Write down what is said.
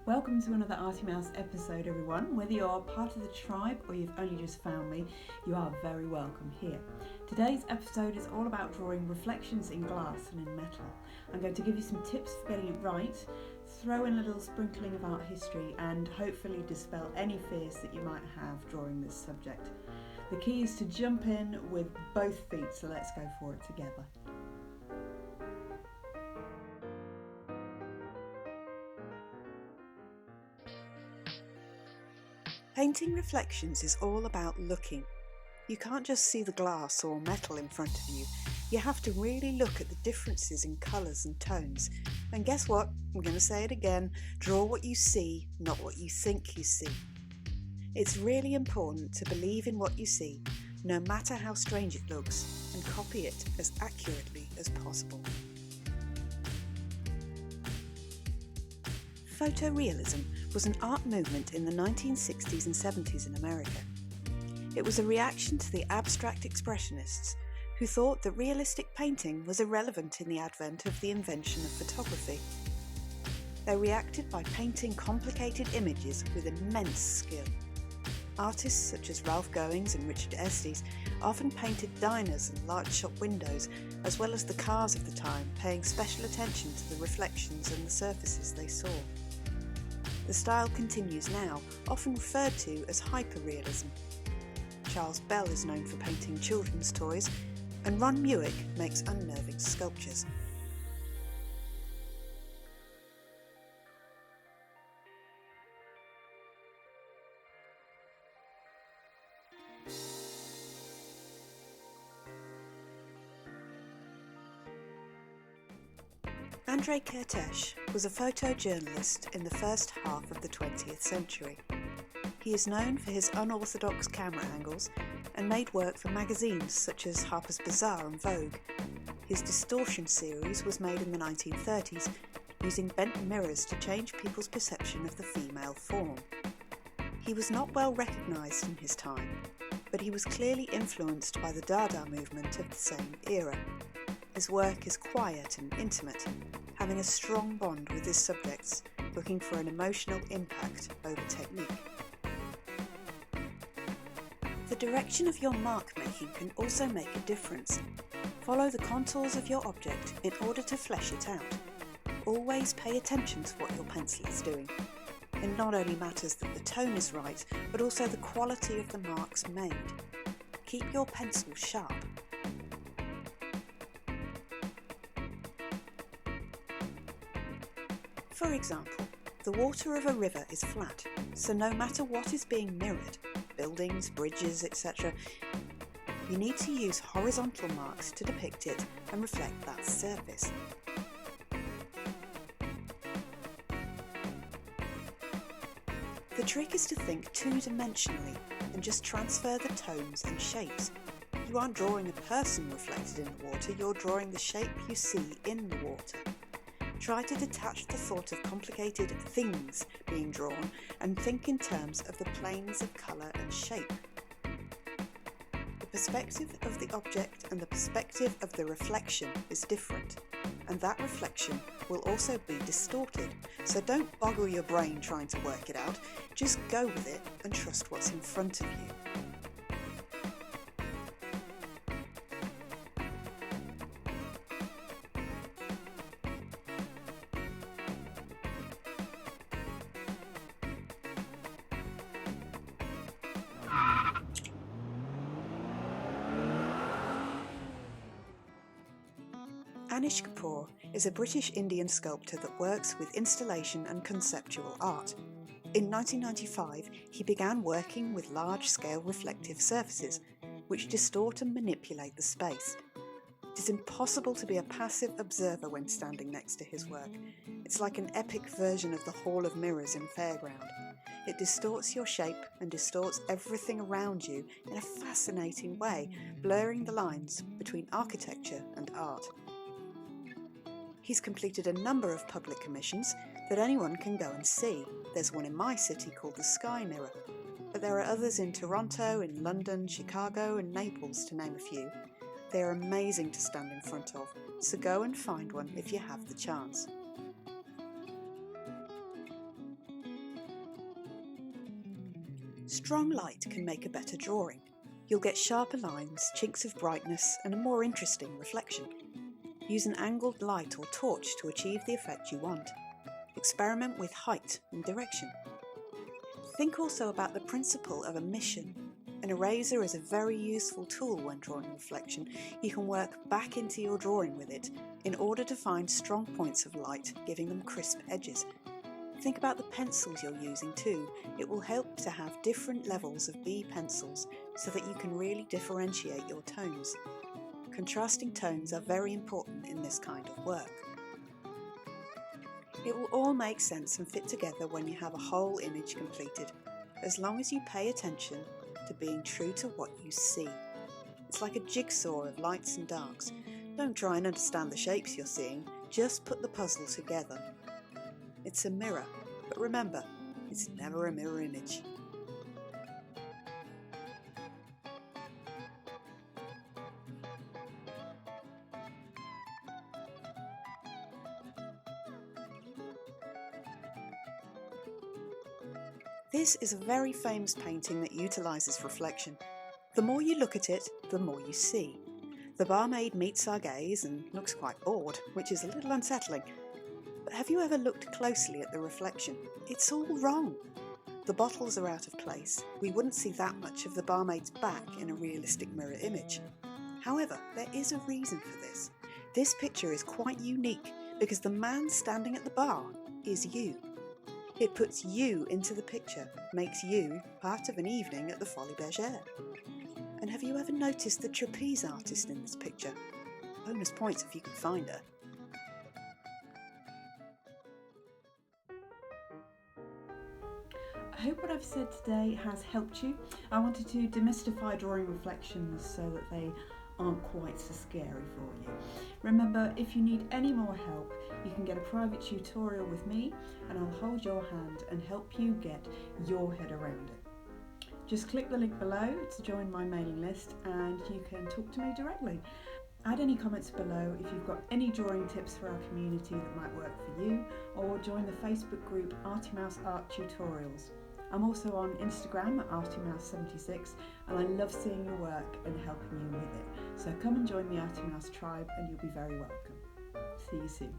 Welcome to another Arty Mouse episode, everyone. Whether you're part of the tribe or you've only just found me, you are very welcome here. Today's episode is all about drawing reflections in glass and in metal. I'm going to give you some tips for getting it right, throw in a little sprinkling of art history, and hopefully dispel any fears that you might have drawing this subject. The key is to jump in with both feet, so let's go for it together. Painting reflections is all about looking. You can't just see the glass or metal in front of you. You have to really look at the differences in colours and tones. And guess what? I'm going to say it again. Draw what you see, not what you think you see. It's really important to believe in what you see, no matter how strange it looks, and copy it as accurately as possible. Photorealism was an art movement in the 1960s and 70s in America. It was a reaction to the abstract expressionists who thought that realistic painting was irrelevant in the advent of the invention of photography. They reacted by painting complicated images with immense skill. Artists such as Ralph Goings and Richard Estes often painted diners and large shop windows, as well as the cars of the time, paying special attention to the reflections and the surfaces they saw. The style continues now, often referred to as hyperrealism. Charles Bell is known for painting children's toys, and Ron Mueck makes unnerving sculptures. Andree Kripesh was a photojournalist in the first half of the 20th century. He is known for his unorthodox camera angles and made work for magazines such as Harper's Bazaar and Vogue. His distortion series was made in the 1930s, using bent mirrors to change people's perception of the female form. He was not well recognised in his time, but he was clearly influenced by the Dada movement of the same era. His work is quiet and intimate, having a strong bond with his subjects, looking for an emotional impact over technique. The direction of your mark making can also make a difference. Follow the contours of your object in order to flesh it out. Always pay attention to what your pencil is doing. It not only matters that the tone is right, but also the quality of the marks made. Keep your pencil sharp. For example, the water of a river is flat, so no matter what is being mirrored, buildings, bridges, etc., you need to use horizontal marks to depict it and reflect that surface. The trick is to think two-dimensionally and just transfer the tones and shapes. You aren't drawing a person reflected in the water, you're drawing the shape you see in the water. Try to detach the thought of complicated things being drawn and think in terms of the planes of colour and shape. The perspective of the object and the perspective of the reflection is different, and that reflection will also be distorted, so don't boggle your brain trying to work it out, just go with it and trust what's in front of you. Anish Kapoor is a British Indian sculptor that works with installation and conceptual art. In 1995, he began working with large-scale reflective surfaces, which distort and manipulate the space. It is impossible to be a passive observer when standing next to his work. It's like an epic version of the Hall of Mirrors in Fairground. It distorts your shape and distorts everything around you in a fascinating way, blurring the lines between architecture and art. He's completed a number of public commissions that anyone can go and see. There's one in my city called the Sky Mirror, but there are others in Toronto, in London, Chicago and Naples, to name a few. They are amazing to stand in front of, so go and find one if you have the chance. Strong light can make a better drawing. You'll get sharper lines, chinks of brightness, and a more interesting reflection. Use an angled light or torch to achieve the effect you want. Experiment with height and direction. Think also about the principle of emission. An eraser is a very useful tool when drawing reflection. You can work back into your drawing with it in order to find strong points of light, giving them crisp edges. Think about the pencils you're using too. It will help to have different levels of B pencils so that you can really differentiate your tones. Contrasting tones are very important in this kind of work. It will all make sense and fit together when you have a whole image completed, as long as you pay attention to being true to what you see. It's like a jigsaw of lights and darks. Don't try and understand the shapes you're seeing, just put the puzzle together. It's a mirror, but remember, it's never a mirror image. This is a very famous painting that utilises reflection. The more you look at it, the more you see. The barmaid meets our gaze and looks quite bored, which is a little unsettling. But have you ever looked closely at the reflection? It's all wrong. The bottles are out of place. We wouldn't see that much of the barmaid's back in a realistic mirror image. However, there is a reason for this. This picture is quite unique because the man standing at the bar is you. It puts you into the picture, makes you part of an evening at the Folies Bergère. And have you ever noticed the trapeze artist in this picture? Bonus points if you can find her. I hope what I've said today has helped you. I wanted to demystify drawing reflections so that they aren't quite so scary for you. Remember, if you need any more help, you can get a private tutorial with me and I'll hold your hand and help you get your head around it. Just click the link below to join my mailing list and you can talk to me directly. Add any comments below if you've got any drawing tips for our community that might work for you, or join the Facebook group Arty Mouse Art Tutorials. I'm also on Instagram at ArtyMouse76 and I love seeing your work and helping you with it. So come and join the Arty Mouse tribe and you'll be very welcome. See you soon.